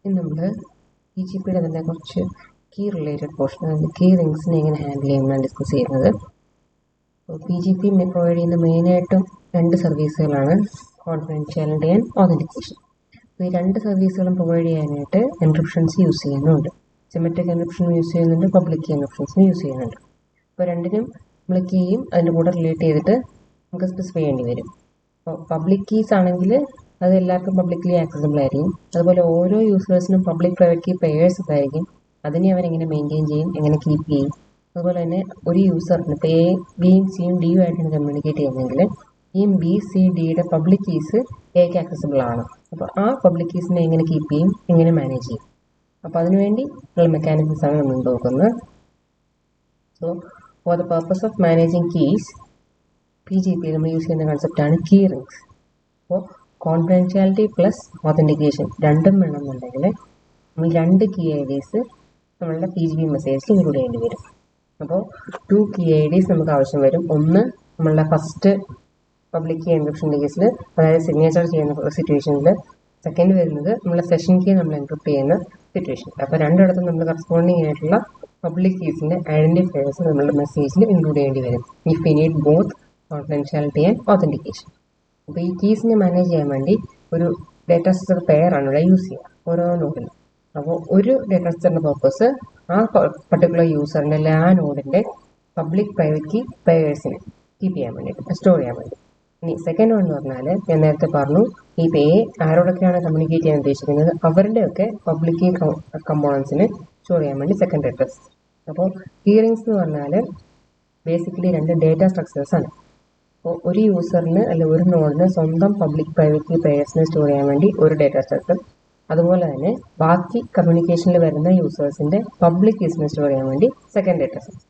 ഇനി നമ്മൾ PGPയുടെ തന്നെ കുറച്ച് കീ റിലേറ്റഡ് പോർഷൻ, അതായത് കീ റിങ്സിനെ എങ്ങനെ ഹാൻഡിൽ ചെയ്യുമെന്നാണ് ഡിസ്കസ് ചെയ്യുന്നത്. PGP പ്രൊവൈഡ് ചെയ്യുന്ന മെയിനായിട്ടും 2 സർവീസുകളാണ്, കോൺഫിഡൻഷ്യാലിറ്റി ആൻഡ് ഓതൻറ്റിക്കേഷൻ. അപ്പോൾ ഈ 2 സർവീസുകളും പ്രൊവൈഡ് ചെയ്യാനായിട്ട് എൻക്രിപ്ഷൻസ് യൂസ് ചെയ്യുന്നുണ്ട്. സിമെട്രിക് എൻക്രിപ്ഷൻ യൂസ് ചെയ്യുന്നുണ്ട്, പബ്ലിക് കീ എൻക്രിപ്ഷൻസും യൂസ് ചെയ്യുന്നുണ്ട്. അപ്പോൾ രണ്ടിനും നമ്മൾ കീയും അതിൻ്റെ കൂടെ റിലേറ്റ് ചെയ്തിട്ട് നമുക്ക് സ്പെസിഫൈ ചെയ്യേണ്ടി വരും. അപ്പോൾ പബ്ലിക് കീസ് ആണെങ്കിൽ അത് എല്ലാവർക്കും പബ്ലിക്ലി ആക്സസിബിൾ ആയിരിക്കും. അതുപോലെ ഓരോ യൂസേഴ്സിനും പബ്ലിക് പ്രൈവറ്റ് കീ പെയേഴ്സ് ഒക്കെ ആയിരിക്കും. അതിനെ അവരെങ്ങനെ മെയിൻറ്റെയിൻ ചെയ്യും, എങ്ങനെ കീപ്പ് ചെയ്യും. അതുപോലെ തന്നെ ഒരു യൂസറിന് ഇപ്പോൾ എ ബിയും സിയും ഡിയും ആയിട്ടാണ് കമ്മ്യൂണിക്കേറ്റ് ചെയ്യുന്നതെങ്കിൽ ഈ ബി സി ഡിയുടെ പബ്ലിക് കീസ് എക്ക് ആക്സസിബിൾ ആണ്. അപ്പോൾ ആ പബ്ലിക് കീസിനെ എങ്ങനെ കീപ്പ് ചെയ്യും, എങ്ങനെ മാനേജ് ചെയ്യും. അപ്പോൾ അതിനുവേണ്ടി ഉള്ള മെക്കാനിസംസ് ആണ് നമ്മൾ നോക്കുന്നത്. So for the purpose of managing keys, PGP നമ്മൾ യൂസ് ചെയ്യുന്ന കൺസെപ്റ്റാണ് കീ റിങ്സ്. അപ്പോൾ കോൺഫിഡൻഷ്യാലിറ്റി പ്ലസ് ഓതൻറ്റിക്കേഷൻ രണ്ടും വേണമെന്നുണ്ടെങ്കിൽ നമ്മൾ 2 കീ IDs നമ്മളുടെ PGP മെസ്സേജിൽ ഇൻക്ലൂഡ് ചെയ്യേണ്ടി വരും. അപ്പോൾ 2 കീ IDs നമുക്ക് ആവശ്യം വരും. ഒന്ന് നമ്മളുടെ ഫസ്റ്റ് പബ്ലിക് കീ എൻക്രിപ്ഷൻ്റെ കേസിൽ, അതായത് സിഗ്നേച്ചർ ചെയ്യുന്ന സിറ്റുവേഷനിൽ. സെക്കൻഡ് വരുന്നത് നമ്മളെ സെഷൻ കീ നമ്മൾ എൻക്രിപ്റ്റ് ചെയ്യുന്ന സിറ്റുവേഷൻ. അപ്പോൾ രണ്ടിടത്തും നമ്മൾ കറസ്പോണ്ടിങ് ആയിട്ടുള്ള പബ്ലിക് കീസിൻ്റെ ഐഡൻറ്റിഫയേഴ്സ് നമ്മളുടെ മെസ്സേജിൽ ഇൻക്ലൂഡ് ചെയ്യേണ്ടി വരും. If we need both confidentiality and authentication. അപ്പോൾ ഈ കീസിനെ മാനേജ് ചെയ്യാൻ വേണ്ടി ഒരു ഡേറ്റാ സ്ട്രക്ചർ പെയറാണ് ഇവിടെ യൂസ് ചെയ്യുക ഓരോ നോഡിലും. അപ്പോൾ ഒരു ഡേറ്റാ സ്ട്രക്ചറിൻ്റെ പർപ്പസ് ആ പർട്ടിക്കുലർ യൂസറിൻ്റെ അല്ലെ ആ നോഡിൻ്റെ പബ്ലിക് പ്രൈവറ്റ് കീ പെയേഴ്സിനെ കീപ്പ് ചെയ്യാൻ വേണ്ടിയിട്ട്, സ്റ്റോർ ചെയ്യാൻ വേണ്ടി. ഇനി സെക്കൻഡ് വൺ എന്ന് പറഞ്ഞാൽ ഞാൻ നേരത്തെ പറഞ്ഞു, ഈ പേ ആരോടൊക്കെയാണ് കമ്മ്യൂണിക്കേറ്റ് ചെയ്യാൻ ഉദ്ദേശിക്കുന്നത് അവരുടെയൊക്കെ പബ്ലിക് കീ കമ്പോണൻസിന് സ്റ്റോർ ചെയ്യാൻ വേണ്ടി സെക്കൻഡ് അഡ്രസ്. അപ്പോൾ കീ റിങ്സ് എന്ന് പറഞ്ഞാൽ ബേസിക്കലി 2 ഡേറ്റാ സ്ട്രക്ചേഴ്സ് ആണ്. അപ്പോൾ ഒരു യൂസറിന് അല്ലെങ്കിൽ ഒരു നോഡിന് സ്വന്തം പബ്ലിക് പ്രൈവറ്റ് കീ പെയേഴ്സിനെ സ്റ്റോർ ചെയ്യാൻ വേണ്ടി ഒരു ഡേറ്റാ സ്ട്രക്ചർ, അതുപോലെ തന്നെ ബാക്കി കമ്മ്യൂണിക്കേഷനിൽ വരുന്ന യൂസേഴ്സിൻ്റെ പബ്ലിക് കീസിനെ സ്റ്റോർ ചെയ്യാൻ വേണ്ടി സെക്കൻഡ് ഡേറ്റാ സ്ട്രക്ചർ.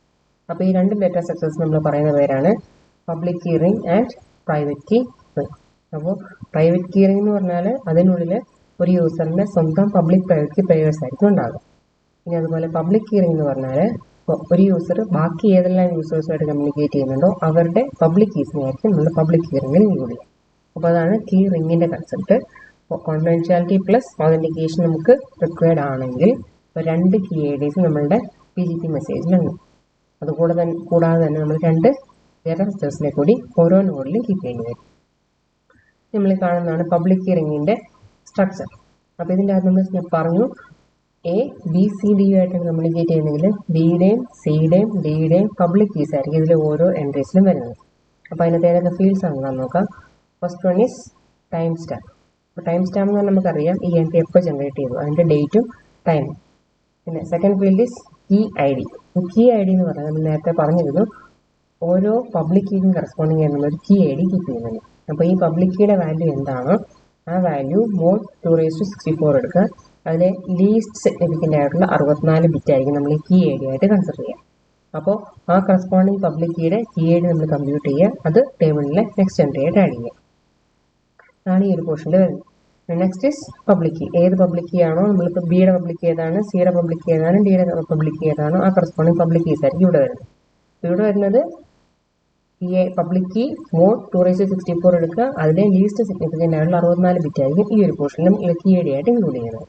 അപ്പോൾ ഈ 2 ഡേറ്റാ സ്ട്രക്ചേഴ്സ് നമ്മൾ പറയുന്ന പേരാണ് public key ring and private key ring. അപ്പോൾ പ്രൈവറ്റ് കീ റിംഗ് എന്ന് പറഞ്ഞാൽ അതിനുള്ളിൽ ഒരു യൂസറിൻ്റെ സ്വന്തം പബ്ലിക് പ്രൈവറ്റ് കീ പെയേഴ്സ് ആയിരിക്കും ഉണ്ടാകുക. ഇനി അതുപോലെ പബ്ലിക് കീ റിംഗ് എന്ന് പറഞ്ഞാൽ ഒരു യൂസർ ബാക്കി ഏതെല്ലാം യൂസേഴ്സുമായിട്ട് കമ്മ്യൂണിക്കേറ്റ് ചെയ്യുന്നുണ്ടോ അവരുടെ പബ്ലിക് കീസിനെ ആയിരിക്കും നമ്മൾ പബ്ലിക് കീ റിംഗിൽ ഇൻക്ലൂഡ് ചെയ്യുക. അപ്പോൾ അതാണ് കീ റിംഗിൻ്റെ കൺസെപ്റ്റ്. അപ്പോൾ കോൺഫിഡൻഷ്യാലിറ്റി പ്ലസ് ഓതൻറ്റിക്കേഷൻ നമുക്ക് റിക്വയർഡ് ആണെങ്കിൽ 2 കീ IDs നമ്മളുടെ PGP മെസ്സേജിലുണ്ട്. കൂടാതെ തന്നെ നമ്മൾ 2 ഡേറ്റാ സ്ട്രക്ചേഴ്സിനെ കൂടി ഓരോ നോഡിലും കീപ്പ് ചെയ്യേണ്ടി വരും. നമ്മൾ കാണുന്നതാണ് പബ്ലിക് കീ റിംഗിൻ്റെ സ്ട്രക്ചർ. അപ്പോൾ ഇതിൻ്റെ അകത്ത് നമ്മൾ പറഞ്ഞു എ ബി സി ഡി ആയിട്ടാണ് കമ്മ്യൂണിക്കേറ്റ് ചെയ്യുന്നതെങ്കിൽ ബിയുടെയും സിയുടെയും ഡിയുടെയും പബ്ലിക് കീസ് ആയിരിക്കും ഇതിൽ ഓരോ എൻട്രീസിലും വരുന്നത്. അപ്പോൾ അതിനകത്ത് ഏതൊക്കെ ഫീൽഡ്സ് ആണെന്ന് നോക്കാം. First one is time stamp. അപ്പോൾ ടൈം സ്റ്റാമ്പ് എന്ന് പറഞ്ഞാൽ നമുക്കറിയാം ഈ എൻട്രി എപ്പോൾ ജനറേറ്റ് ചെയ്തു അതിൻ്റെ ഡേറ്റും ടൈമും. പിന്നെ second field is key ID. Key ID എന്ന് പറഞ്ഞാൽ നമ്മൾ നേരത്തെ പറഞ്ഞിരുന്നു ഓരോ പബ്ലിക് കീക്കും കറസ്പോണ്ടിങ് ചെയ്യുന്ന ഒരു കീ ID കീപ്പ് ചെയ്യുന്നുണ്ട്. അപ്പോൾ ഈ പബ്ലിക് കീയുടെ വാല്യൂ എന്താണോ ആ വാല്യൂ മോഡ് 2�64 എടുക്കുക. അതിലെ ലീസ്റ്റ് സിഗ്നിഫിക്കൻ്റ് ആയിട്ടുള്ള 64 ബിറ്റ് ആയിരിക്കും നമ്മൾ ഈ കീ ID ആയിട്ട് കൺസിഡർ ചെയ്യുക. അപ്പോൾ ആ കറസ്പോണ്ടിങ് പബ്ലിക് കീയുടെ കീ ID നമ്മൾ കമ്പ്യൂട്ട് ചെയ്യുക, അത് ടേബിളിലെ നെക്സ്റ്റ് എൻട്രി ആയിട്ട് ആഡ് ചെയ്യുക. അതാണ് ഈ ഒരു പോർഷനിൽ വരുന്നത്. Next is public key. ഏത് പബ്ലിക് കീ ആണോ നമ്മളിപ്പോൾ ബിയുടെ പബ്ലിക് കീ ഏതാണ്, സിയുടെ പബ്ലിക് കീ ഏതാണ്, ഡിയുടെ പബ്ലിക് കീ ഏതാണോ ആ കറസ്പോണ്ടിങ് പബ്ലിക് കീസ് ആയിരിക്കും ഇവിടെ വരുന്നത്. ഇവിടെ വരുന്നത് പബ്ലിക് കീ മോഡ് 2�64 എടുക്കുക, അതിലെ ലീസ്റ്റ് സിഗ്നിഫിക്കൻ്റ് ആയിട്ടുള്ള 64 ബിറ്റ് ആയിരിക്കും ഈ ഒരു പോർഷനിലും കീ ID ആയിട്ട് ഇൻക്ലൂഡ് ചെയ്യുന്നത്.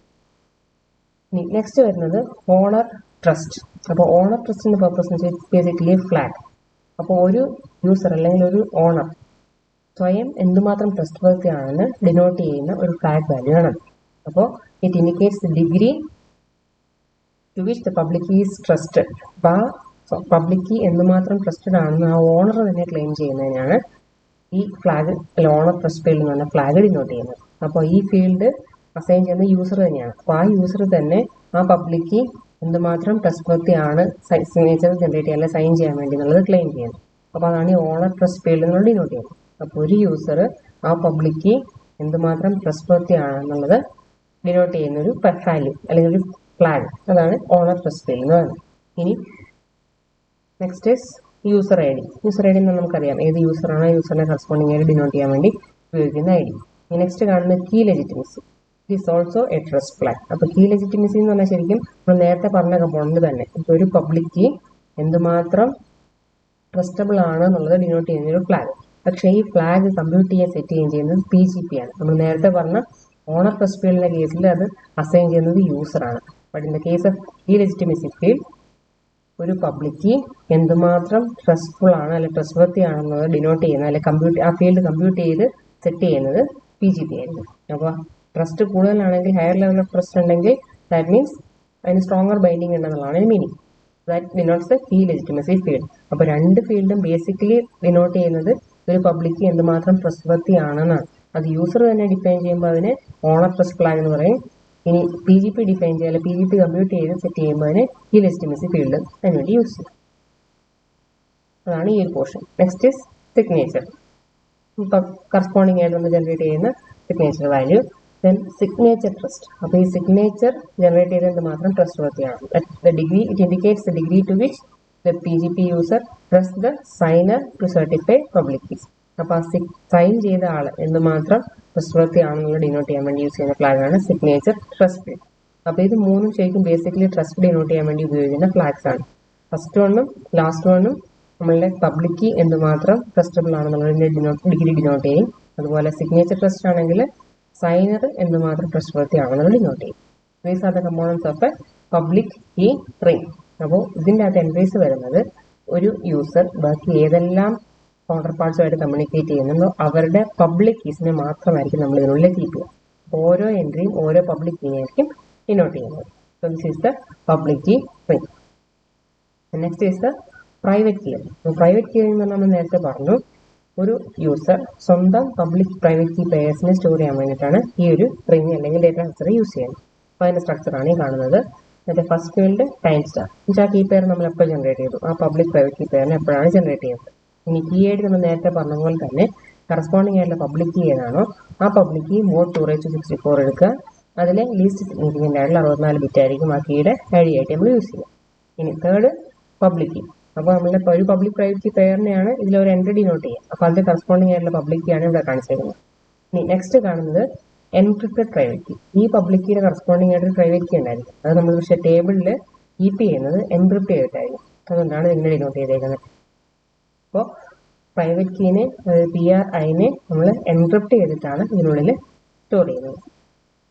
ഇനി നെക്സ്റ്റ് വരുന്നത് ഓണർ ട്രസ്റ്റ്. അപ്പോൾ ഓണർ ട്രസ്റ്റിൻ്റെ പർപ്പസ് എന്ന് വെച്ചാൽ ബേസിക്കലി ഫ്ലാഗ്. അപ്പോൾ ഒരു യൂസർ അല്ലെങ്കിൽ ഒരു ഓണർ സ്വയം എന്തുമാത്രം ട്രസ്റ്റ് വർത്തി ആണെന്ന് ഡിനോട്ട് ചെയ്യുന്ന ഒരു ഫ്ലാഗ് വാല്യൂ ആണ്. അപ്പോൾ it indicates the degree to which the public key is trusted. അപ്പോൾ ആ പബ്ലിക് കീ എന്തുമാത്രം ട്രസ്റ്റഡ് ആണെന്ന് ആ ഓണർ തന്നെ ക്ലെയിം ചെയ്യുന്നതിനാണ് ഈ ഫ്ലാഗ് അല്ലെങ്കിൽ ഓണർ ട്രസ്റ്റ് ഫീൽഡ് എന്ന് പറഞ്ഞ ഫ്ലാഗ് ഡിനോട്ട് ചെയ്യുന്നത്. അപ്പോൾ ഈ ഫീൽഡ് അസൈൻ ചെയ്യുന്ന യൂസർ തന്നെയാണ്. അപ്പോൾ ആ യൂസർ തന്നെ ആ പബ്ലിക് കീ എന്തുമാത്രം ട്രസ്റ്റ് വർത്തി ആണ് സിഗ്നേച്ചർ ജനറേറ്റ് ചെയ്യാൻ അല്ലെങ്കിൽ സൈൻ ചെയ്യാൻ വേണ്ടി എന്നുള്ളത് ക്ലെയിം ചെയ്യുന്നത്. അപ്പോൾ അതാണ് ഈ ഓണർ ട്രസ്റ്റ് ഫീൽഡ് എന്നുള്ള ഡിനോട്ട് ചെയ്യുന്നത്. അപ്പോൾ ഒരു യൂസർ ആ പബ്ലിക് കീ എന്തുമാത്രം ട്രസ്റ്റ് വർത്തി ആണെന്നുള്ളത് ഡിനോട്ട് ചെയ്യുന്ന ഒരു വാല്യൂ അല്ലെങ്കിൽ ഒരു ഫ്ലാഗ്, അതാണ് ഓണർ ട്രസ്റ്റ് ഫീൽഡ് എന്ന് പറയുന്നത്. ഇനി next is user ID. User ID എന്ന് നമുക്കറിയാം ഏത് യൂസറാണോ യൂസറിനെ കറസ്പോണ്ടിങ് ആയിട്ട് ഡിനോട്ട് ചെയ്യാൻ വേണ്ടി ഉപയോഗിക്കുന്ന ID. നെക്സ്റ്റ് കാണുന്നത് key legitimacy. It is also a trust flag. അപ്പോൾ കീ ലെജിറ്റിമസി എന്ന് പറഞ്ഞാൽ ശരിക്കും നമ്മൾ നേരത്തെ പറഞ്ഞ കമ്പോണന്റ് തന്നെ. ഇപ്പോൾ ഒരു പബ്ലിക് കീ എന്തുമാത്രം ട്രസ്റ്റബിൾ ആണ് എന്നുള്ളത് ഡിനോട്ട് ചെയ്യുന്ന ഒരു ഫ്ലാഗ്. പക്ഷേ ഈ ഫ്ലാഗ് കമ്പ്യൂട്ട് ചെയ്യാൻ സെറ്റ് ചെയ്യുന്നത് PGP ആണ്. നമ്മൾ നേരത്തെ പറഞ്ഞ ഓണർ ട്രസ്റ്റ് ഫീൽഡിന്റെ കേസിൽ അത് അസൈൻ ചെയ്യുന്നത് യൂസറാണ്. But in the case of ഈ ലെജിറ്റിമസി ഫീൽഡ് ഒരു പബ്ലിക് കീ എന്തുമാത്രം ട്രസ്റ്റ്ഫുൾ ആണ് അല്ലെങ്കിൽ ട്രസ്റ്റ് വർത്തി ആണെന്നത് ഡിനോട്ട് ചെയ്യുന്നത് അല്ലെങ്കിൽ ആ ഫീൽഡ് കമ്പ്യൂട്ട് ചെയ്ത് സെറ്റ് ചെയ്യുന്നത് PGP ആയിരിക്കും. അപ്പോൾ ട്രസ്റ്റ് കൂടുതലാണെങ്കിൽ, ഹയർ ലെവൽ ഓഫ് ട്രസ്റ്റ് ഉണ്ടെങ്കിൽ ദാറ്റ് മീൻസ് അതിന് സ്ട്രോങ്ങർ ബൈൻഡിങ് ഉണ്ടെന്നുള്ളതാണ് meaning. That denotes the key legitimacy field. അപ്പോൾ രണ്ട് ഫീൽഡും ബേസിക്കലി ഡിനോട്ട് ചെയ്യുന്നത് ഒരു പബ്ലിക് കീ എന്തുമാത്രം ട്രസ്റ്റ് വർത്തി ആണെന്നാണ്. അത് യൂസർ തന്നെ ഡിഫൈൻ ചെയ്യുമ്പോൾ അതിന് ഓണർ ട്രസ്റ്റ് ഫ്ലാഗ് എന്ന് പറയും. ഇനി PGP ഡിഫൈൻ ചെയ്യുക അല്ലെങ്കിൽ PGP കമ്പ്യൂട്ട് ചെയ്ത് സെറ്റ് ചെയ്യുമ്പോൾ അതിന് ഈ ലെജിറ്റിമസി ഫീൽഡ് അതിനുവേണ്ടി യൂസ് ചെയ്യും. അതാണ് ഈ ഒരു പോർഷൻ. Next is signature. ഇപ്പം കറസ്പോണ്ടിങ് ആയിട്ട് നമ്മൾ ജനറേറ്റ് ചെയ്യുന്ന signature value. Then signature trust. അപ്പോൾ ഈ സിഗ്നേച്ചർ ജനറേറ്റ് ചെയ്തത് മാത്രം ട്രസ്റ്റ് വർത്തിയാണ്. The degree it indicates the degree to which the PGP user trust the signer to certify public keys. അപ്പോൾ ആ സൈൻ ചെയ്ത ആൾ എന്തുമാത്രം ട്രസ്റ്റ് വർത്തി ആണെന്നുള്ള ഡിനോട്ട് ചെയ്യാൻ വേണ്ടി യൂസ് ചെയ്യുന്ന ഫ്ലാഗാണ് സിഗ്നേച്ചർ ട്രസ്റ്റ്. അപ്പോൾ ഇത് മൂന്നും ശരിക്കും ബേസിക്കലി ട്രസ്റ്റ് ഡിനോട്ട് ചെയ്യാൻ വേണ്ടി ഉപയോഗിക്കുന്ന ഫ്ലാഗ്സ് ആണ്. ഫസ്റ്റ് വണ്ണും ലാസ്റ്റ് വണ്ണും നമ്മളുടെ പബ്ലിക് കീ എന്തുമാത്രം ട്രസ്റ്റബിൾ ആണെന്നുള്ളതിന്റെ ഡിഗ്രി ഡിനോട്ട് ചെയ്യും. അതുപോലെ സിഗ്നേച്ചർ ട്രസ്റ്റ് ആണെങ്കിൽ സൈനർ എന്തുമാത്രം ട്രസ്റ്റ് വർത്തി ആണെന്നുള്ളത് ഡിനോട്ട് ചെയ്യും. These are the components of a public key ring. അപ്പോൾ ഇതിൻ്റെ അകത്ത് എൻട്രീസ് വരുന്നത് ഒരു യൂസർ ബാക്കി ഏതെല്ലാം കൗണ്ടർ പാർട്സുമായിട്ട് കമ്മ്യൂണിക്കേറ്റ് ചെയ്യുന്നുണ്ടോ അവരുടെ പബ്ലിക് കീസിനെ മാത്രമായിരിക്കും നമ്മൾ ഇതിനുള്ളിൽ കീപ്പ് ചെയ്യുക. ഓരോ എൻട്രിയും ഓരോ പബ്ലിക് കീയായിരിക്കും ഡിനോട്ട് ചെയ്യുന്നത്. So this is the public key ring. Next is the private key. Private key എന്ന് നമ്മൾ നേരത്തെ പറഞ്ഞു, ഒരു യൂസർ സ്വന്തം പബ്ലിക് പ്രൈവറ്റ് കീ പെയേഴ്സിനെ സ്റ്റോർ ചെയ്യാൻ വേണ്ടിയിട്ടാണ് ഈ ഒരു റിംഗ് അല്ലെങ്കിൽ ഡേറ്റ സ്ട്രക്ചർ യൂസ് ചെയ്യുന്നത്. അപ്പോൾ അതിന്റെ സ്ട്രക്ചറാണ് ഈ കാണുന്നത്. അതിന്റെ ഫസ്റ്റ് ഫീൽഡ് ടൈം സ്റ്റാർ. ആ കീ പെയർ നമ്മൾ എപ്പോൾ ജനറേറ്റ് ചെയ്തു, ആ പബ്ലിക് പ്രൈവറ്റ് കീ പെയറിനെ എപ്പോഴാണ് ജനറേറ്റ് ചെയ്യുന്നത്. ഇനി കീ ആയിട്ട് നമ്മൾ നേരത്തെ പറഞ്ഞ പോലെ തന്നെ കറസ്പോണ്ടിങ് ആയിട്ടുള്ള പബ്ലിക് കീ ഏതാണോ ആ പബ്ലിക് കീ മോഡ് 2/64 എടുക്കുക. അതിലെ ലീസ്റ്റ് സിഗ്നിഫിക്കൻ്റ് ആയിട്ടുള്ള 64 ബിറ്റ് ആയിരിക്കും ആ കീയുടെ ഐഡി ആയിട്ട് നമ്മൾ യൂസ് ചെയ്യുക. ഇനി തേർഡ് പബ്ലിക് കീ. അപ്പോൾ നമ്മളുടെ ഒരു പബ്ലിക് പ്രൈവറ്റ് കീ പെയറിനെയാണ് ഇതിൽ ഒരു എൻട്രി ഡിനോട്ട് ചെയ്യുക. അപ്പോൾ അതിന്റെ കറസ്പോണ്ടിങ് ആയിട്ടുള്ള പബ്ലിക് കീ ആണ് ഇവിടെ കാണിച്ചിരിക്കുന്നത്. ഇനി നെക്സ്റ്റ് കാണുന്നത് എൻക്രിപ്റ്റഡ് പ്രൈവറ്റ് കീ. ഈ പബ്ലിക് കീയുടെ കറസ്പോണ്ടിങ് ആയിട്ട് പ്രൈവറ്റ് കീ ഉണ്ടായിരിക്കും. അത് നമ്മൾ പക്ഷേ ടേബിളിൽ കീപ്പ് ചെയ്യുന്നത് എൻക്രിപ്റ്റ് ചെയ്തിട്ടായിരിക്കും. അതുകൊണ്ടാണ് ഇതിനെ ഡിനോട്ട് ചെയ്തേക്കുന്നത്. അപ്പോൾ പ്രൈവറ്റ് കീനെ PRIനെ നമ്മൾ എൻക്രിപ്റ്റ് ചെയ്തിട്ടാണ് ഇതിനുള്ളിൽ സ്റ്റോർ ചെയ്യുന്നത്.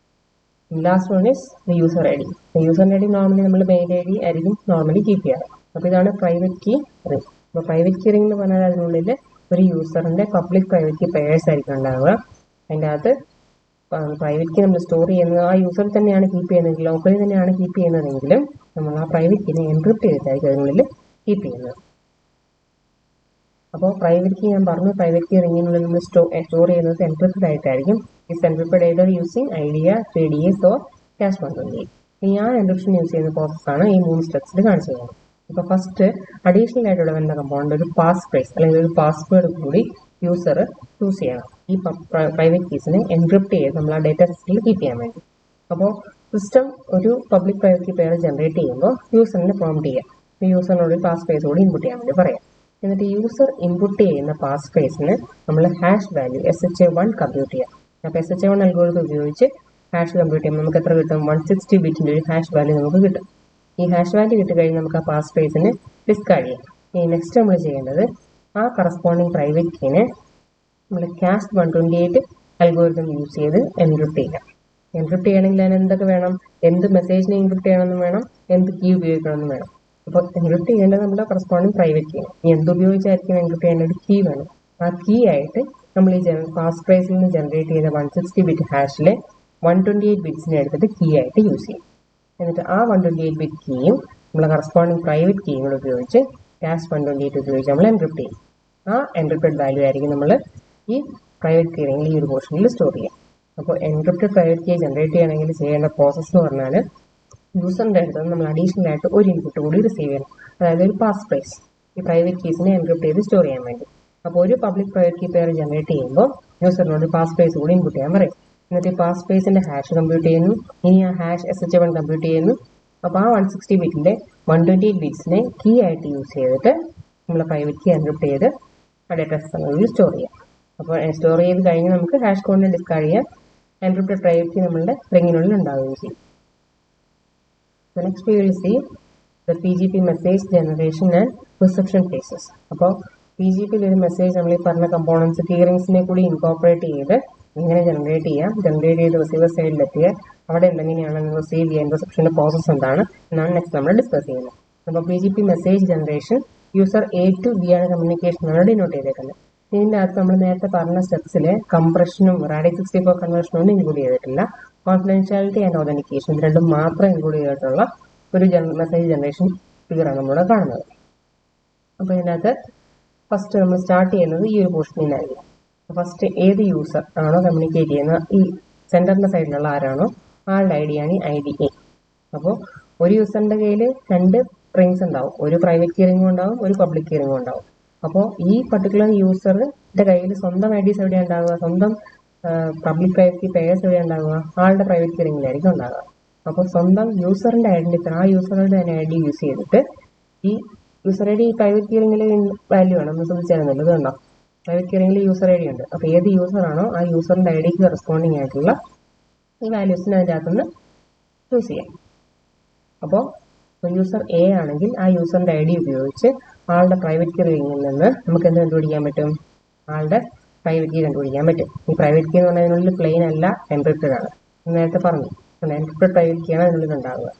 Last one is the user I D. User I D normally നമ്മൾ മെയിൽ ഐ ഡി ആയിരിക്കും നോർമലി കീപ്പ് ചെയ്യാറ്. അപ്പോൾ ഇതാണ് പ്രൈവറ്റ് കീ റിംഗ്. അപ്പോൾ പ്രൈവറ്റ് കീ റിംഗ് എന്ന് പറഞ്ഞാൽ അതിനുള്ളിൽ ഒരു യൂസറിന്റെ പബ്ലിക് പ്രൈവറ്റ് കീ പെയേഴ്സ് ആയിരിക്കും ഉണ്ടാവുക. അതിൻ്റെ അകത്ത് പ്രൈവറ്റ് കീ നമ്മൾ സ്റ്റോർ ചെയ്യുന്നത് ആ യൂസർ തന്നെയാണ് കീപ്പ് ചെയ്യുന്നതെങ്കിൽ, ലോക്കലി തന്നെയാണ് കീപ്പ് ചെയ്യുന്നതെങ്കിലും നമ്മൾ ആ പ്രൈവറ്റ് കീനെ എൻക്രിപ്റ്റ് ചെയ്തിട്ടായിരിക്കും അതിനുള്ളിൽ കീപ്പ് ചെയ്യുന്നത്. അപ്പോൾ പ്രൈവറ്റ് കീ ഞാൻ പറഞ്ഞു, പ്രൈവറ്റ് കീ റിംഗിനുള്ളിൽ നമ്മൾ സ്റ്റോർ ചെയ്യുന്നത് എൻക്രിപ്റ്റഡ് ആയിട്ടായിരിക്കും. Is encrypted either using idea 3DS or cash 128. ഞാൻ എൻക്രിപ്ഷൻ യൂസ് ചെയ്യുന്ന പ്രോസസ്സാണ് ഈ 3 സ്റ്റെപ്സിൽ കാണിച്ചു തരുന്നത്. ഇപ്പോൾ ഫസ്റ്റ് അഡീഷണൽ ആയിട്ടുള്ള വരുന്ന കമ്പോണന്റ് ഒരു പാസ് ഫ്രേസ് അല്ലെങ്കിൽ ഒരു പാസ്വേഡ് കൂടി യൂസർ ചൂസ് ചെയ്യണം ഈ പ്രൈവറ്റ് കീസിനെ എൻക്രിപ്റ്റ് ചെയ്ത് നമ്മൾ ആ ഡേറ്റ സിസ്റ്റത്തിൽ കീപ്പ് ചെയ്യാൻ വേണ്ടി. അപ്പോൾ സിസ്റ്റം ഒരു public private key pair generate ചെയ്യുമ്പോൾ യൂസറിനെ പ്രോംപ്റ്റ് ചെയ്യാം. യൂസറിനോട് പാസ് ഫ്രേസ് കൂടി ഇൻപുട്ട് ചെയ്യാൻ വേണ്ടി പറയാം. എന്നിട്ട് യൂസർ ഇൻപുട്ട് ചെയ്യുന്ന പാസ് ഫ്രേസിന് നമ്മൾ ഹാഷ് വാല്യൂ SHA-1 കമ്പ്യൂട്ട് ചെയ്യാം. അപ്പോൾ SHA-1 അൽഗോരിതം ഉപയോഗിച്ച് ഹാഷ് കമ്പ്യൂട്ട് ചെയ്യുമ്പോൾ നമുക്ക് എത്ര കിട്ടും? 160 ബിറ്റിന്റെ ഒരു ഹാഷ് വാല്യൂ നമുക്ക് കിട്ടും. ഈ ഹാഷ് വാല്യൂ കിട്ടിക്കഴിഞ്ഞാൽ നമുക്ക് ആ പാസ് ഫ്രേസിന് ഡിസ്കാർഡ് ചെയ്യാം. ഇനി നെക്സ്റ്റ് നമ്മൾ ചെയ്യേണ്ടത് ആ കറസ്പോണ്ടിങ് പ്രൈവറ്റ് കീനെ നമ്മൾ ക്യാഷ് 128 അൽഗോരിതം യൂസ് ചെയ്ത് എൻക്രിപ്റ്റ് ചെയ്യാം. എൻക്രിപ്റ്റ് ചെയ്യണമെങ്കിൽ അതിന് എന്തൊക്കെ വേണം? എന്ത് മെസ്സേജിനെ എൻക്രിപ്റ്റ് ചെയ്യണമെന്ന് വേണം, എന്ത് കീ ഉപയോഗിക്കണമെന്ന് വേണം. അപ്പോൾ എൻക്രിപ്റ്റ് ചെയ്യേണ്ടത് നമ്മുടെ കറസ്പോണ്ടിങ് പ്രൈവറ്റ് കീ. എന്തുപയോഗിച്ചായിരിക്കും എൻക്രിപ്റ്റ് ചെയ്യേണ്ട? ഒരു കീ വേണം. ആ കീ ആയിട്ട് നമ്മൾ ഈ പാസ് ഫ്രേസിൽ നിന്ന് ജനറേറ്റ് ചെയ്ത 160 ബിറ്റ് ഹാഷിലെ 128 ബിറ്റ്സിനെ എടുത്തിട്ട് കീ ആയിട്ട് യൂസ് ചെയ്യും. എന്നിട്ട് ആ 128 ബിറ്റ് കീയും നമ്മളെ കറസ്പോണ്ടിങ് പ്രൈവറ്റ് കീയും കൂടെ ഉപയോഗിച്ച് ക്യാഷ് 128 ഉപയോഗിച്ച് നമ്മൾ എൻക്രിപ്റ്റ് ചെയ്യും. ആ എൻക്രിപ്റ്റഡ് വാല്യൂ ആയിരിക്കും നമ്മൾ ഈ പ്രൈവറ്റ് കീ അല്ലെങ്കിൽ ഈ ഒരു പോർഷനിൽ സ്റ്റോർ ചെയ്യാം. അപ്പോൾ എൻക്രിപ്റ്റഡ് പ്രൈവറ്റ് കീ ജനറേറ്റ് ചെയ്യണമെങ്കിൽ ചെയ്യേണ്ട പ്രോസസ്സ് എന്ന് പറഞ്ഞാൽ യൂസറിൻ്റെ അടുത്ത് നമ്മൾ അഡീഷണൽ ആയിട്ട് ഒരു ഇൻപുട്ട് കൂടി റിസീവ് ചെയ്യണം. അതായത് ഒരു പാസ് ഫ്രേസ് ഈ പ്രൈവറ്റ് കീസിനെ എൻക്രിപ്റ്റ് ചെയ്ത് സ്റ്റോർ ചെയ്യാൻ വേണ്ടി. അപ്പോൾ ഒരു public private key pair generate ചെയ്യുമ്പോൾ യൂസറിനോട് പാസ് ഫ്രേസ് കൂടി ഇൻപുട്ട് ചെയ്യാൻ പറയും. എന്നിട്ട് ഈ പാസ് ഫ്രേസിന്റെ ഹാഷ് കമ്പ്യൂട്ട് ചെയ്യുന്നു. ഇനി ആ ഹാഷ് SHA-1 കമ്പ്യൂട്ട് ചെയ്യുന്നു. അപ്പോൾ ആ 160 ബിറ്റിന്റെ 128 ബിറ്റ്സിനെ കീ ആയിട്ട് യൂസ് ചെയ്തിട്ട് നമ്മൾ പ്രൈവറ്റ് കീ എൻക്രിപ്റ്റ് ചെയ്ത് ആ ഡേറ്റ സിസ്റ്റങ്ങളിൽ സ്റ്റോർ ചെയ്യാം. അപ്പോൾ സ്റ്റോർ ചെയ്ത് കഴിഞ്ഞ് നമുക്ക് ഹാഷ് കോഡിനെ ഡിസ്കാർഡ് ചെയ്യാം. എൻക്രിപ്റ്റഡ് പ്രൈവറ്റ് കീ നമ്മളുടെ റിംഗിനുള്ളിൽ ഉണ്ടാവുകയും ചെയ്യും. So next we will see the PGP Message Generation and Reception phases. അപ്പോൾ PGP ഒരു മെസ്സേജ് നമ്മൾ ഈ പറഞ്ഞ കമ്പോണൻസ് കീ റിംഗ്സിനെ കൂടി ഇൻകോർപ്പറേറ്റ് ചെയ്ത് എങ്ങനെ ജനറേറ്റ് ചെയ്യാം, ജനറേറ്റ് ചെയ്ത് റിസീവർ സൈഡിലെത്തിയ അവിടെ എന്തെങ്ങനെയാണ് റിസീവ് ചെയ്യാൻ റിസപ്ഷൻ്റെ പ്രോസസ്സ് എന്താണ് എന്നാണ് നെക്സ്റ്റ് നമ്മൾ ഡിസ്കസ് ചെയ്യുന്നത്. അപ്പോൾ PGP message generation user A to B ആണ് കമ്മ്യൂണിക്കേഷനാണ് ഡിനോട്ട് ചെയ്തേക്കുന്നത്. ഇതിൻ്റെ അകത്ത് നമ്മൾ നേരത്തെ പറഞ്ഞ സ്റ്റെപ്സിൽ കംപ്രഷനും റാഡിക്സ് 64 കൺവേർഷനും ഒന്നും ഇൻക്ലൂഡ് ചെയ്തിട്ടില്ല. കോൺഫിഡൻഷ്യാലിറ്റി ആൻഡ് ഓതന്റിക്കേഷൻ ഇത് രണ്ടും മാത്രം ഇൻക്ലൂഡ് ചെയ്തിട്ടുള്ള ഒരു മെസ്സേജ് ജനറേഷൻ ഫിഗറാണ് നമ്മളിവിടെ കാണുന്നത്. അപ്പോൾ ഇതിനകത്ത് ഫസ്റ്റ് നമ്മൾ സ്റ്റാർട്ട് ചെയ്യുന്നത് ഈ ഒരു പോർഷനിൽ നിന്നായിരിക്കും. ഫസ്റ്റ് ഏത് യൂസർ ആണോ കമ്മ്യൂണിക്കേറ്റ് ചെയ്യുന്ന ഈ സെൻറ്ററിൻ്റെ സൈഡിലുള്ള ആരാണോ ആളുടെ ഐഡിയാണ് ഈ IDA. അപ്പോൾ ഒരു യൂസറിൻ്റെ കയ്യിൽ 2 റിങ്സ് ഉണ്ടാവും, ഒരു പ്രൈവറ്റ് കീ റിംഗും ഉണ്ടാവും, ഒരു പബ്ലിക് കീ റിംഗും ഉണ്ടാവും. അപ്പോൾ ഈ പർട്ടിക്കുലർ യൂസറിൻ്റെ കയ്യിൽ സ്വന്തം IDs എവിടെയാണ് ഉണ്ടാവുക, സ്വന്തം പബ്ലിക് പ്രൈവറ്റ് കീ പെയേഴ്സ് എവിടെയാണ് ഉണ്ടാവുക, ആളുടെ പ്രൈവറ്റ് കീ റിംഗിലായിരിക്കും ഉണ്ടാവുക. അപ്പോൾ സ്വന്തം യൂസറിൻ്റെ ഐഡൻറ്റിറ്റി ആ യൂസറുടെ തന്നെ ID യൂസ് ചെയ്തിട്ട് ഈ യൂസർ ID ഈ പ്രൈവറ്റ് കീ റിംഗിൽ വാല്യൂ ആണ്, നമ്മൾ ശ്രദ്ധിച്ചായിരുന്നല്ലോ, ഇത് കണ്ടോ പ്രൈവറ്റ് കീ റിംഗിൽ യൂസർ ID ഉണ്ട്. അപ്പോൾ ഏത് യൂസറാണോ ആ യൂസറിൻ്റെ IDക്ക് കറസ്പോണ്ടിങ് ആയിട്ടുള്ള ഈ വാല്യൂസിന് അതിൻ്റെ അകത്തുനിന്ന് ചൂസ് ചെയ്യാം. അപ്പോൾ യൂസർ A ആണെങ്കിൽ ആ യൂസറിൻ്റെ ID ഉപയോഗിച്ച് ആളുടെ പ്രൈവറ്റ് കീ റിംഗിൽ നിന്ന് നമുക്ക് എന്ത് കണ്ടുപിടിക്കാൻ പറ്റും, ആളുടെ പ്രൈവറ്റ് കീ കണ്ടുപിടിക്കാൻ പറ്റും. ഈ പ്രൈവറ്റ് കീ എന്ന് പറഞ്ഞതിനുള്ളിൽ പ്ലെയിൻ അല്ല, എൻക്രിപ്റ്റഡ് ആണ്. നേരത്തെ പറഞ്ഞു എൻക്രിപ്റ്റഡ് പ്രൈവറ്റ് കീ ആണ് അതിനുള്ളിൽ ഉണ്ടാവുക.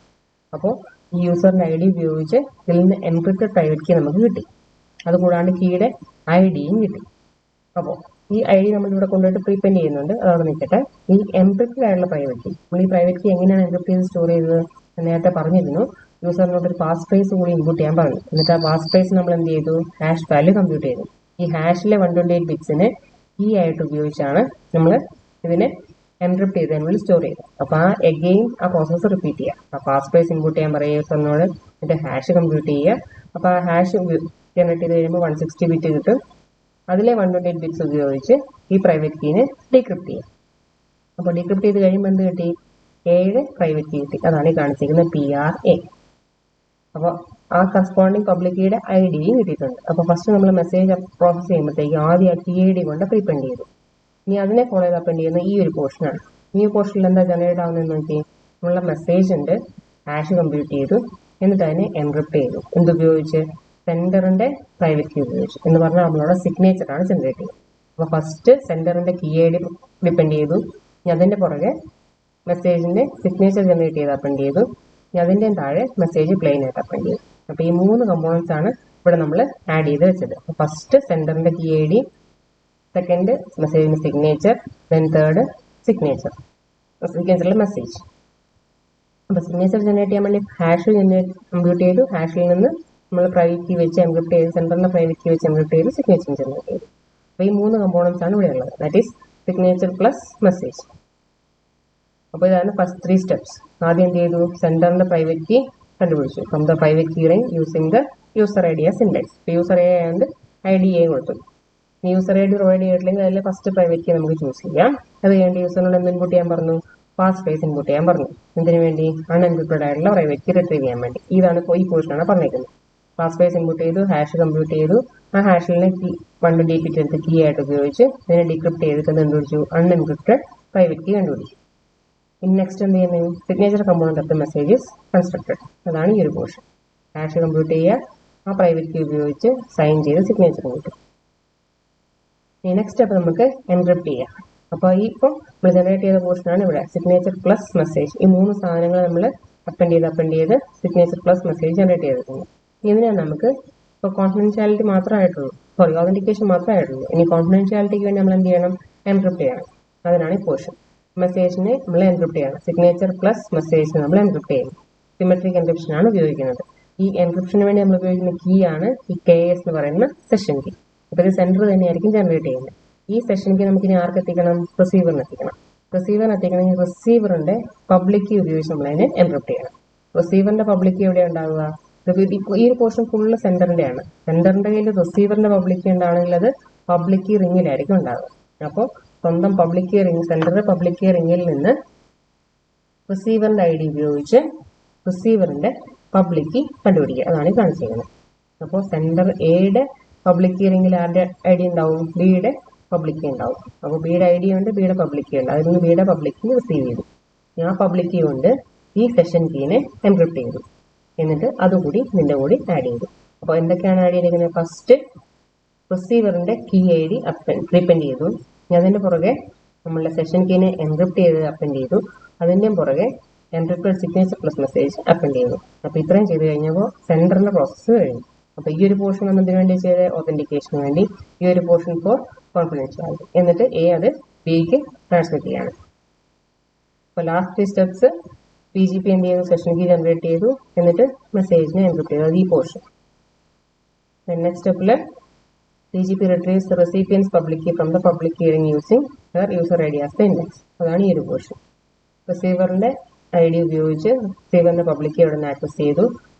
അപ്പോൾ ഈ യൂസറിൻ്റെ ID ഉപയോഗിച്ച് ഇതിൽ നിന്ന് എൻക്രിപ്റ്റഡ് പ്രൈവറ്റ് കീ നമുക്ക് കിട്ടി. അതുകൂടാണ്ട് കീയുടെ IDയും കിട്ടി. അപ്പോൾ ഈ ID നമ്മളിവിടെ കൊണ്ടുപോയിട്ട് പ്രീപെൻഡ് ചെയ്യുന്നുണ്ട്, അതവിടെ നിൽക്കട്ടെ. ഈ എൻക്രിപ്റ്റഡ് ആയിട്ടുള്ള പ്രൈവറ്റ് കീ, നമ്മൾ ഈ പ്രൈവറ്റ് കീ എങ്ങനെയാണ് എൻക്രിപ്റ്റ് ചെയ്ത് സ്റ്റോർ ചെയ്തത് നേരത്തെ പറഞ്ഞിരുന്നു. യൂസറിനോട് ഒരു പാസ് ഫ്രേസ് കൂടി ഇൻപുട്ട് ചെയ്യാൻ പറഞ്ഞു. എന്നിട്ട് ആ പാസ് ഫ്രേസ് നമ്മൾ എന്ത് ചെയ്തു, ഹാഷ് വാല്യൂ കമ്പ്യൂട്ട് ചെയ്തു. ഈ ഹാഷിലെ 128 ബിറ്റ്സിനെ കീ ആയിട്ട് ഉപയോഗിച്ചാണ് നമ്മൾ ഇതിനെ എൻക്രിപ്റ്റ് ചെയ്ത് അതിനുള്ളിൽ സ്റ്റോർ ചെയ്തത്. അപ്പോൾ ആ പ്രോസസ്സ് റിപ്പീറ്റ് ചെയ്യുക. ആ പാസ് ഫ്രേസ് ഇൻപുട്ട് ചെയ്യാൻ പറയുക യൂസറിനോട്, എന്നിട്ട് ഹാഷ് കമ്പ്യൂട്ട് ചെയ്യുക. അപ്പോൾ ആ ഹാഷ് ജനറേറ്റ് ചെയ്ത് കഴിയുമ്പോൾ 160 ബിറ്റ് കിട്ടും. അതിലെ 128 ബിറ്റ്സ് ഉപയോഗിച്ച് ഈ പ്രൈവറ്റ് കീനെ ഡീക്രിപ്റ്റ് ചെയ്യാം. അപ്പോൾ ഡീക്രിപ്റ്റ് ചെയ്ത് കഴിയുമ്പോൾ എന്ത് കിട്ടി, 7 പ്രൈവറ്റ് കീ കിട്ടി. അതാണ് ഈ കാണിച്ചിരിക്കുന്നത് PRA. അപ്പോൾ ആ കറസ്പോണ്ടിങ് പബ്ലിക് കീയുടെ IDയും കിട്ടിയിട്ടുണ്ട്. അപ്പോൾ ഫസ്റ്റ് നമ്മൾ മെസ്സേജ് പ്രോസസ് ചെയ്യുമ്പോഴത്തേക്ക് ആദ്യം ആ TID കൊണ്ട് പ്രീപെൻഡ് ചെയ്തു. ഇനി അതിനെ ഫോളോ ചെയ്ത് അപ്പെൻഡ് ചെയ്യുന്ന ഈ ഒരു പോർഷനാണ്. ഈ പോർഷനിൽ എന്താ ജനറേറ്റ് ആവുന്നതെന്ന് നോക്കി, നമ്മളുടെ മെസ്സേജ് ഉണ്ട്, ഹാഷ് കമ്പ്യൂട്ട് ചെയ്തു, എന്നിട്ട് അതിനെ എൻക്രിപ്റ്റ് ചെയ്തു. എന്തുപയോഗിച്ച്, സെൻഡറിൻ്റെ പ്രൈവറ്റ് കീ ഉപയോഗിച്ചു. എന്ന് പറഞ്ഞാൽ നമ്മളുടെ സിഗ്നേച്ചറാണ് ജനറേറ്റ് ചെയ്യുന്നത്. അപ്പോൾ ഫസ്റ്റ് സെൻഡറിൻ്റെ കീ ID ഡിപ്പെൻഡ് ചെയ്തു, ഇനി അതിൻ്റെ പുറകെ മെസ്സേജിൻ്റെ സിഗ്നേച്ചർ ജനറേറ്റ് ചെയ്ത് അപ്പെൻഡ് ചെയ്തു, ഇനി അതിൻ്റെ താഴെ മെസ്സേജ് പ്ലെയിൻ ആയിട്ട് അപ്പെൻഡ് ചെയ്തു. അപ്പോൾ ഈ 3 കമ്പോണൻസ് ആണ് ഇവിടെ നമ്മൾ ആഡ് ചെയ്ത് വെച്ചത്. ഫസ്റ്റ് സെൻഡറിൻ്റെ കീ ID, സെക്കൻഡ് മെസ്സേജിൻ്റെ സിഗ്നേച്ചർ, ദെൻ തേർഡ് സിഗ്നേച്ചറിലെ മെസ്സേജ്. അപ്പോൾ സിഗ്നേച്ചർ ജനറേറ്റ് ചെയ്യാൻ വേണ്ടി ഹാഷ് കമ്പ്യൂട്ട് ചെയ്തു, ഹാഷിൽ നിന്ന് നമ്മൾ പ്രൈവറ്റ് കീ വെച്ച് എൻക്രിപ്റ്റ് ചെയ്ത് സെൻഡറിൻ്റെ പ്രൈവറ്റ് കീ വെച്ച് എൻക്രിപ്റ്റ് ചെയ്ത് സിഗ്നേച്ചർ ജനറേറ്റ് ചെയ്തു. അപ്പോൾ ഈ 3 കമ്പോണൻസ് ആണ് ഇവിടെ ഉള്ളത്, that is signature plus message. അപ്പോൾ ഇതാണ് ഫസ്റ്റ് 3 സ്റ്റെപ്സ്. ആദ്യം എന്ത് ചെയ്തു, സെൻഡറിൻ്റെ പ്രൈവറ്റ് കീ കണ്ടുപിടിച്ചു from the private key ring using the user ID as index. ഇപ്പോൾ യൂസർ A ആയതുകൊണ്ട് IDA കൊടുത്തു. ഇനി യൂസർ ID പ്രൊവൈഡ് ചെയ്തിട്ടില്ലെങ്കിൽ അതിൽ ഫസ്റ്റ് പ്രൈവറ്റ് കീ നമുക്ക് ചൂസ് ചെയ്യാം. അത് കഴിഞ്ഞിട്ട് യൂസറിനോട് എന്ത് ഇൻപുട്ട് ചെയ്യാൻ പറഞ്ഞു, പാസ് ഫ്രേസ് ഇൻപുട്ട് ചെയ്യാൻ പറഞ്ഞു. എന്തിനു വേണ്ടി, അൺഎൻക്രിപ്റ്റഡ് ആയിട്ടുള്ള പ്രൈവറ്റ് കീ റിട്രീവ് ചെയ്യാൻ വേണ്ടി. ഇതാണ് ഇപ്പോൾ ഈ പോർഷനാണ് പറഞ്ഞിരിക്കുന്നത്. പാസ് ഫ്രേസ് ഇൻപുട്ട് ചെയ്തു, ഹാഷ് കമ്പ്യൂട്ട് ചെയ്തു, ആ ഹാഷിൽ കീ 128 ബിറ്റ് എടുത്ത് കീ ആയിട്ട് ഉപയോഗിച്ച് ഇതിനെ ഡീക്രിപ്റ്റ് ചെയ്തിട്ട് കണ്ടുപിടിച്ചു, അൺഎൻക്രിപ്റ്റഡ് പ്രൈവറ്റ് കീ കണ്ടുപിടിച്ചു. ഇനി നെക്സ്റ്റ് എന്ത് ചെയ്യുന്നത്, signature component of the messages constructed. അതാണ് ഈ ഒരു പോർഷൻ. ഹാഷ് കമ്പ്യൂട്ട് ചെയ്യുക, ആ പ്രൈവറ്റ് കീ ഉപയോഗിച്ച് സൈൻ ചെയ്ത് സിഗ്നേച്ചർ കിട്ടും. ഇനി നെക്സ്റ്റ് സ്റ്റെപ്പ് നമുക്ക് എൻക്രിപ്റ്റ് ചെയ്യാം. അപ്പോൾ ഈ ഇപ്പോൾ നമ്മൾ ജനറേറ്റ് ചെയ്ത പോർഷനാണ് ഇവിടെ സിഗ്നേച്ചർ പ്ലസ് മെസ്സേജ്. ഈ 3 സാധനങ്ങൾ നമ്മൾ അപ്പെൻഡ് ചെയ്ത് സിഗ്നേച്ചർ പ്ലസ് മെസ്സേജ് ജനറേറ്റ് ചെയ്തിട്ടുണ്ട്. ഇതിനാണ് നമുക്ക് ഇപ്പോൾ കോൺഫിഡൻഷ്യാലിറ്റി മാത്രമായിട്ടുള്ളൂ, ഓതന്റിക്കേഷൻ മാത്രമായിട്ടുള്ളൂ. ഇനി കോൺഫിഡൻഷ്യാലിറ്റിക്ക് വേണ്ടി നമ്മൾ എന്ത് ചെയ്യണം, എൻക്രിപ്റ്റ് ചെയ്യണം. അതിനാണ് ഈ പോർഷൻ. മെസ്സേജിനെ നമ്മൾ എൻക്രിപ്റ്റ് ചെയ്യണം. സിഗ്നേച്ചർ പ്ലസ് മെസ്സേജിനെ നമ്മൾ എൻക്രിപ്റ്റ് ചെയ്യണം. സിമെട്രിക് എൻക്രിപ്ഷൻ ആണ് ഉപയോഗിക്കുന്നത്. ഈ എൻക്രിപ്ഷന് വേണ്ടി നമ്മൾ ഉപയോഗിക്കുന്ന കീ ആണ് ഈ KS എന്ന് പറയുന്ന സെഷൻ കീ. അപ്പോൾ ഇത് സെൻറ്റർ തന്നെയായിരിക്കും ജനറേറ്റ് ചെയ്യുന്നത്. ഈ സെഷൻ കീ നമുക്ക് ഇനി ആർക്ക് എത്തിക്കണം, റിസീവറിന് എത്തിക്കണം. റിസീവറിന് എത്തിക്കണമെങ്കിൽ റിസീവറിൻ്റെ പബ്ലിക് കീ ഉപയോഗിച്ച് നമ്മൾ അതിനെ എൻക്രിപ്റ്റ് ചെയ്യണം. റിസീവറിൻ്റെ പബ്ലിക് കീ എവിടെയാണ് ഉണ്ടാവുക, ഈ ഒരു പോർഷൻ ഫുള്ള് സെൻറ്ററിൻ്റെ ആണ്. സെൻറ്ററിൻ്റെ കയ്യിൽ റിസീവറിൻ്റെ പബ്ലിക് കീ ഉണ്ടാണെങ്കിൽ അത് പബ്ലിക് കീ റിങ്ങിലായിരിക്കും ഉണ്ടാവുക. അപ്പോൾ സ്വന്തം പബ്ലിക് കീ റിംഗ്, സെൻറ്ററിൻ്റെ പബ്ലിക് കീ റിങ്ങിൽ നിന്ന് റിസീവറിൻ്റെ ID ഉപയോഗിച്ച് റിസീവറിൻ്റെ പബ്ലിക് കീ കണ്ടുപിടിക്കുക. അതാണ് ഈ കാണിച്ചിരിക്കുന്നത്. അപ്പോൾ സെൻറ്റർ Aയുടെ പബ്ലിക് കീ റിംഗിൽ ആരുടെ ID ഉണ്ടാവും, Bയുടെ പബ്ലിക് കീ ഉണ്ടാവും. അപ്പോൾ Bയുടെ ID ഉണ്ട്, Bയുടെ പബ്ലിക് കീ ഉണ്ട്. അതിൽ നിന്ന് Bയുടെ പബ്ലിക് കീ റിസീവ് ചെയ്തു. ആ പബ്ലിക് കീ കൊണ്ട് ഈ സെഷൻ കീനെ എൻക്രിപ്റ്റ് ചെയ്തു. എന്നിട്ട് അതുകൂടി ഇതിൻ്റെ കൂടി ആഡ് ചെയ്തു. അപ്പോൾ എന്തൊക്കെയാണ് ആഡ് ചെയ്തിരിക്കുന്നത്, ഫസ്റ്റ് റിസീവറിൻ്റെ കീ ID പ്രീപെൻഡ് ചെയ്തു. അതിൻ്റെ പുറകെ നമ്മളുടെ സെഷൻ കീനെ എൻക്രിപ്റ്റ് ചെയ്ത് അപ്പൻഡ് ചെയ്തു. അതിൻ്റെയും പുറകെ encrypted signature plus message append ചെയ്തു. അപ്പോൾ ഇത്രയും ചെയ്ത് കഴിഞ്ഞപ്പോൾ സെൻഡറിൻ്റെ പ്രോസസ്സ് കഴിഞ്ഞു. അപ്പോൾ ഈ ഒരു പോർഷൻ നമ്മൾ ഇതിനു വേണ്ടി ചെയ്ത ഒതൻറ്റിക്കേഷന് വേണ്ടി, ഈ ഒരു പോർഷൻ ഫോർ കോൺഫിഡൻഷ്യാലിറ്റി. എന്നിട്ട് എ അത് ബിക്ക് ട്രാൻസ്മിറ്റ് ചെയ്യാണ്. അപ്പോൾ ലാസ്റ്റ് 3 സ്റ്റെപ്സ് PGP എന്ത് ചെയ്തു, സെഷൻ കീ ജനറേറ്റ് ചെയ്തു, എന്നിട്ട് മെസ്സേജിനെ എൻക്രിപ്റ്റ് ചെയ്തു. അത് ഈ പോർഷൻ. നെക്സ്റ്റ് സ്റ്റെപ്പിൽ PGP retrieves the recipient's public key from the public keyring using their user ID as the index. അതാണ് ഈ ഒരു പോർഷൻ. റിസീവറിന്റെ ID ഉപയോഗിച്ച് റിസീവറിന്റെ പബ്ലിക് കീ അവിടെ നിന്ന് ആക്സസ് ചെയ്തു.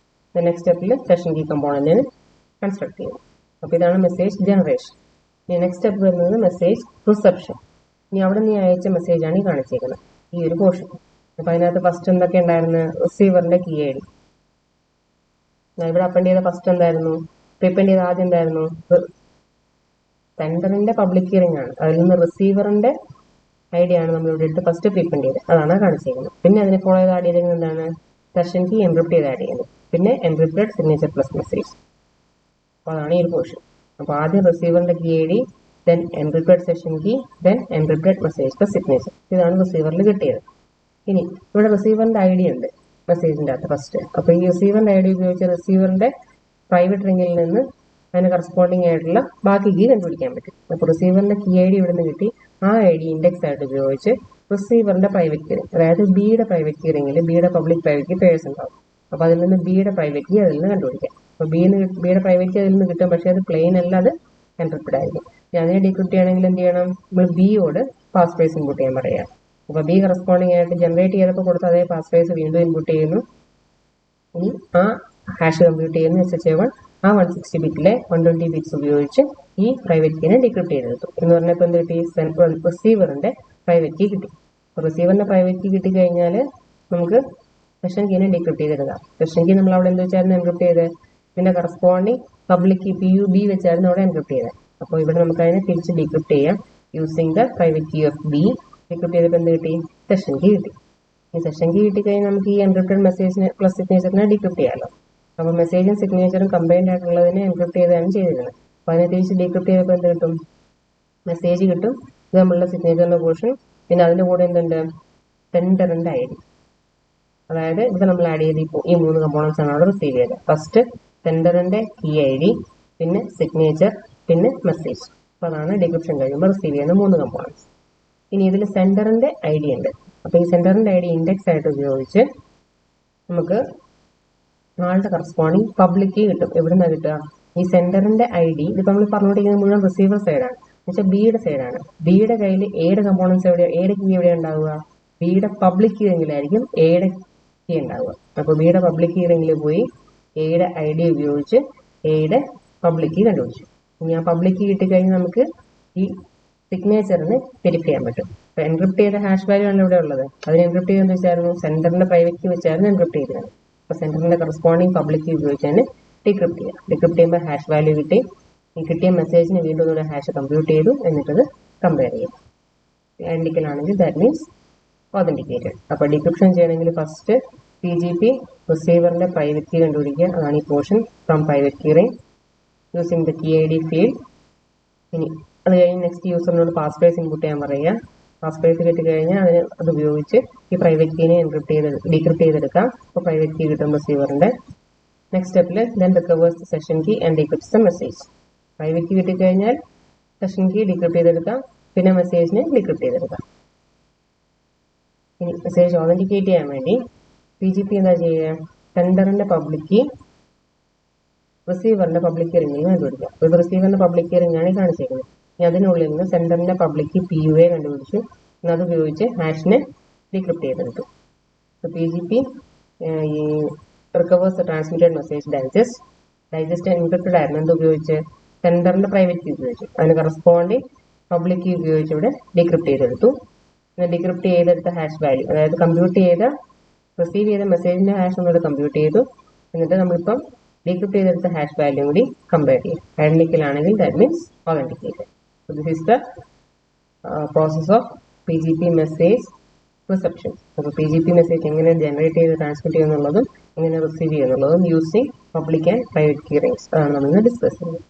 നെക്സ്റ്റ് സ്റ്റെപ്പിൽ സെഷൻ കീ കമ്പോണന്റിന് കൺസ്ട്രക്ട് ചെയ്തു. അപ്പോൾ ഇതാണ് മെസ്സേജ് ജനറേഷൻ. ഇനി നെക്സ്റ്റ് സ്റ്റെപ്പ് വരുന്നത് മെസ്സേജ് റിസപ്ഷൻ. ഇനി അവിടെ നിന്ന് അയച്ച മെസ്സേജ് ആണ് ഈ കാണിച്ചിരിക്കുന്നത്, ഈ ഒരു പോർഷൻ. അപ്പോൾ അതിനകത്ത് ഫസ്റ്റ് എന്തൊക്കെ ഉണ്ടായിരുന്നു? റിസീവറിന്റെ കീ ID. ഇവിടെ അപ്പൻഡ് ചെയ്ത ഫസ്റ്റ് എന്തായിരുന്നു? പ്രിപ്പൻഡ് ചെയ്ത ആദ്യം എന്തായിരുന്നു? സെൻഡറിന്റെ പബ്ലിക് ഹിയറിംഗ് ആണ്. അതിൽ നിന്ന് റിസീവറിന്റെ ID ആണ് നമ്മൾ ഇവിടെ ഇട്ട് ഫസ്റ്റ് പ്രിപ്പൻഡ് ചെയ്ത്, അതാണ് കാണിച്ചിരിക്കുന്നത്. പിന്നെ അതിനെ ഫോളോ ചെയ്ത് ആഡ് ചെയ്തിരിക്കുന്നത് എന്താണ്? സെഷൻ കീ എൻക്രിപ്റ്റ് ചെയ്ത് ആഡ് ചെയ്യുന്നത്, പിന്നെ എൻക്രിപ്റ്റഡ് സിഗ്നേച്ചർ പ്ലസ് മെസ്സേജ്. അപ്പോൾ അതാണ് ഈ ഒരു പോർഷൻ. അപ്പോൾ ആദ്യം റിസീവറിന്റെ key ID, then encrypted session key, then encrypted message plus signature. ഇതാണ് റിസീവറിൽ കിട്ടിയത്. ഇനി ഇവിടെ റിസീവറിന്റെ ID ഉണ്ട് മെസ്സേജിന്റെ അകത്ത് ഫസ്റ്റ്. അപ്പോൾ ഈ റിസീവറിന്റെ ID ഉപയോഗിച്ച് റിസീവറിന്റെ പ്രൈവറ്റ് റിംഗിൽ നിന്ന് അതിന് കറസ്പോണ്ടിങ് ആയിട്ടുള്ള ബാക്കി കീ കണ്ടുപിടിക്കാൻ പറ്റും. അപ്പോൾ റിസീവറിന്റെ കീ ID ഇവിടെ നിന്ന് കിട്ടി. ആ ID ഇൻഡെക്സ് ആയിട്ട് ഉപയോഗിച്ച് റിസീവറിന്റെ പ്രൈവറ്റ് കീ, അതായത് ബിയുടെ പ്രൈവറ്റ് കീ റിംഗിൽ ബിയുടെ പബ്ലിക് പ്രൈവറ്റ് കീ പേഴ്സ് ഉണ്ടാവും. അപ്പോൾ അതിൽ നിന്ന് ബിയുടെ പ്രൈവറ്റ് കീ അതിൽ നിന്ന് കണ്ടുപിടിക്കാം. അപ്പോൾ ബിയുടെ പ്രൈവറ്റ് കീ അതിൽ നിന്ന് കിട്ടും, പക്ഷേ അത് പ്ലെയിൻ അല്ല, അത് എൻക്രിപ്റ്റഡ് ആയിരിക്കും. അതിനെ ഡീക്രിപ്റ്റ് ചെയ്യണമെങ്കിൽ എന്ത് ചെയ്യണം? നമ്മൾ ബിയോട് പാസ് ഫ്രേസ് ഇൻപുട്ട് ചെയ്യാൻ പറയാം. അപ്പോൾ ബി കറസ്പോണ്ടിങ് ആയിട്ട് ജനറേറ്റ് ചെയ്തപ്പോൾ കൊടുത്ത അതേ പാസ് ഫ്രേസ് വീണ്ടും ഇൻപുട്ട് ചെയ്യുന്നു. ഇനി ആ ഹാഷ് കമ്പ്യൂട്ട് ചെയ്യുന്ന SHA-1 ആ 160 ബിറ്റിലെ 120 ബിറ്റ്സ് ഉപയോഗിച്ച് ഈ പ്രൈവറ്റ് കീനെ ഡീക്രിപ്റ്റ് ചെയ്തെടുത്തു. എന്ന് പറഞ്ഞപ്പോൾ എന്ത് കിട്ടി? റിസീവറിന്റെ പ്രൈവറ്റ് കീ കിട്ടി. റിസീവറിന്റെ പ്രൈവറ്റ് കീ കിട്ടിക്കഴിഞ്ഞാൽ നമുക്ക് സെഷൻ കീനെ ഡീക്രിപ്റ്റ് ചെയ്തെടുക്കാം. സെഷൻ കീ നമ്മൾ അവിടെ എന്ത് വെച്ചായിരുന്നു എൻക്രിപ്റ്റ് ചെയ്ത്? ഇതിന്റെ കറസ്പോണ്ടിങ് പബ്ലിക് കീ PUB വെച്ചായിരുന്നു അവിടെ എൻക്രിപ്റ്റ് ചെയ്തത്. അപ്പോൾ ഇവിടെ നമുക്ക് അതിനെ തിരിച്ച് ഡീക്രിപ്റ്റ് ചെയ്യാം using the private key of B. Decrypt ചെയ്തപ്പോൾ എന്ത് കിട്ടി? സെഷൻ കീ കിട്ടി. ഈ സെഷൻ കീ കിട്ടിക്കഴിഞ്ഞാൽ നമുക്ക് ഈ എൻക്രിപ്റ്റഡ് മെസ്സേജിനെ പ്ലസ് സിഗ്നേച്ചറിനെ ഡീക്രിപ്റ്റ് ചെയ്യാമല്ലോ. അപ്പോൾ മെസ്സേജും സിഗ്നേച്ചറും കമ്പൈൻഡ് ആയിട്ടുള്ളതിനെ എൻക്രിപ്റ്റ് ചെയ്താണ് ചെയ്തിരുന്നത്. അപ്പോൾ അതിനെ തിരിച്ച് ഡീക്രിപ്റ്റ് ചെയ്തപ്പോൾ എന്ത് കിട്ടും? മെസ്സേജ് കിട്ടും. ഇത് നമ്മളുടെ സിഗ്നേച്ചറിന്റെ പോർഷൻ. പിന്നെ അതിന്റെ കൂടെ എന്തുണ്ട്? സെൻഡറിന്റെ ID. അതായത് ഇവിടെ നമ്മൾ ആഡ് ചെയ്ത് ഈ 3 കമ്പോണൻസ് ആണ് അവിടെ റിസീവ് ചെയ്തത്. ഫസ്റ്റ് സെൻഡറിന്റെ കീ ID, പിന്നെ സിഗ്നേച്ചർ, പിന്നെ മെസ്സേജ്. അപ്പോൾ അതാണ് ഡീക്രിപ്ഷൻ കഴിയുമ്പോൾ റിസീവ് ചെയ്യുന്ന 3 കമ്പോണൻസ്. ഇനി ഇതിൽ സെൻഡറിന്റെ ID ഉണ്ട്. അപ്പോൾ ഈ സെൻഡറിന്റെ ID ഇൻഡെക്സ് ആയിട്ട് ഉപയോഗിച്ച് നമുക്ക് ആളുടെ കറസ്പോണ്ടിങ് പബ്ലിക് കീ കിട്ടും. എവിടെ നിന്നാണ് കിട്ടുക? ഈ സെൻഡറിന്റെ ID ഇതിപ്പോൾ നമ്മൾ പറഞ്ഞുകൊണ്ടിരിക്കുന്നത് മുഴുവൻ റിസീവർ സൈഡാണ്, എന്നുവെച്ചാൽ ബിയുടെ സൈഡാണ്. ബിയുടെ കയ്യിൽ എയുടെ കമ്പോണൻസ് എയുടെ കീ എവിടെ ഉണ്ടാവുക? ബിയുടെ പബ്ലിക് കീ റിംഗിലായിരിക്കും എയുടെ കീ ഉണ്ടാവുക. അപ്പോൾ ബിയുടെ പബ്ലിക് കീ റിംഗിൽ പോയി എയുടെ ID ഉപയോഗിച്ച് എയുടെ പബ്ലിക് കീ കണ്ടുപിടിച്ചു. ഇനി ആ പബ്ലിക് കീ കിട്ടിക്കഴിഞ്ഞാൽ നമുക്ക് ഈ സിഗ്നേച്ചറിന് വെരിഫൈ ചെയ്യാൻ പറ്റും. അപ്പോൾ എൻക്രിപ്റ്റ് ചെയ്ത ഹാഷ് വാല്യൂ ആണ് ഇവിടെ ഉള്ളത്. അതിന് എൻക്രിപ്റ്റ് ചെയ്തെന്ന് വെച്ചായിരുന്നു സെൻഡറിന്റെ പ്രൈവറ്റ് കീ വെച്ചായിരുന്നു എൻക്രിപ്റ്റ് ചെയ്തത്. അപ്പോൾ സെൻഡറിന്റെ കറസ്പോണ്ടിങ് പബ്ലിക് കീ ഉപയോഗിച്ചാണ് ഡീക്രിപ്റ്റ് ചെയ്യുക. ഡീക്രിപ്റ്റ് ചെയ്യുമ്പോൾ ഹാഷ് വാല്യൂ കിട്ടി. ഈ കിട്ടിയ മെസ്സേജിന് വീണ്ടും ഒരു ഹാഷ് കമ്പ്യൂട്ട് ചെയ്തു, എന്നിട്ടത് കമ്പയർ ചെയ്യും. ഐഡന്റിക്കൽ ആണെങ്കിൽ ദാറ്റ് മീൻസ് ഒതന്റിക്കേറ്റഡ്. അപ്പോൾ ഡീക്രിപ്ഷൻ ചെയ്യണമെങ്കിൽ ഫസ്റ്റ് PGP റിസീവറിന്റെ പ്രൈവറ്റ് കീ കണ്ടുപിടിക്കുക. അതാണ് ഈ portion from private key ring using the key ID field. ഇനി അത് കഴിഞ്ഞ് നെക്സ്റ്റ് യൂസറിനോട് പാസ് ഫ്രേസ് ഇൻപുട്ട് ചെയ്യാൻ പറയുക. പാസ് ഫ്രേസ് കിട്ടിക്കഴിഞ്ഞാൽ അത് ഉപയോഗിച്ച് ഈ പ്രൈവറ്റ് കീനെ ഡീക്രിപ്റ്റ് ചെയ്തെടുക്കാം. അപ്പോൾ പ്രൈവറ്റ് കീ കിട്ടും റിസീവറിന്റെ. നെക്സ്റ്റ് സ്റ്റെപ്പിൽ then recovers session key and decrypts the message. Private key കിട്ടിക്കഴിഞ്ഞാൽ സെഷൻ കീ ഡീക്രിപ്റ്റ് ചെയ്തെടുക്കാം, പിന്നെ മെസ്സേജിനെ ഡീക്രിപ്റ്റ് ചെയ്തെടുക്കാം. ഇനി മെസ്സേജ് ഓതന്റിക്കേറ്റ് ചെയ്യാൻ വേണ്ടി PGP എന്താ ചെയ്യുക? സെൻഡറിന്റെ പബ്ലിക് കീ റിസീവറിന്റെ പബ്ലിക് കീ റിംഗിൽ കണ്ടുപിടിക്കാം. ഇപ്പോൾ റിസീവറിന്റെ പബ്ലിക് കീ റിംഗ് ആണ് കാണിച്ചേക്കുന്നത്. ഇനി അതിനുള്ളിൽ നിന്ന് സെൻഡറിന്റെ പബ്ലിക് കീ PUA കണ്ടുപിടിച്ചു. ഇനി അത് ഉപയോഗിച്ച് ഹാഷിനെ ഡീക്രിപ്റ്റ് ചെയ്തെടുത്തു. PGP recovers the transmitted message digest encrypted ആയിരുന്നു. എന്ത് ഉപയോഗിച്ച്? സെൻഡറിന്റെ പ്രൈവറ്റ് കീ ഉപയോഗിച്ചു. അതിന് കറസ്പോണ്ടിങ് പബ്ലിക് കീ ഉപയോഗിച്ച് ഇവിടെ ഡീക്രിപ്റ്റ് ചെയ്തെടുത്തു. ഡീക്രിപ്റ്റ് ചെയ്തെടുത്ത ഹാഷ് വാല്യൂ, അതായത് കമ്പ്യൂട്ട് ചെയ്ത റിസീവ് ചെയ്ത മെസ്സേജിന്റെ ഹാഷ് ഒന്നുകൂടെ കമ്പ്യൂട്ട് ചെയ്തു. എന്നിട്ട് നമ്മളിപ്പം ഡീക്രിപ്റ്റ് ചെയ്തെടുത്ത ഹാഷ് വാല്യൂ കൂടി കമ്പയർ ചെയ്യും. ഐഡന്റിക്കൽ ആണെങ്കിൽ that means authenticated. So this is the process of PGP message reception. അപ്പോൾ PGP മെസ്സേജ് എങ്ങനെ ജനറേറ്റ് ചെയ്ത് ട്രാൻസ്മിറ്റ് ചെയ്യുന്നുള്ളതും എങ്ങനെ റിസീവ് ചെയ്യുന്നുള്ളതും using public and private key rings അതാണ് നമ്മൾ ഡിസ്കസ് ചെയ്യുന്നത്.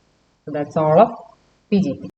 So that's all of PGP.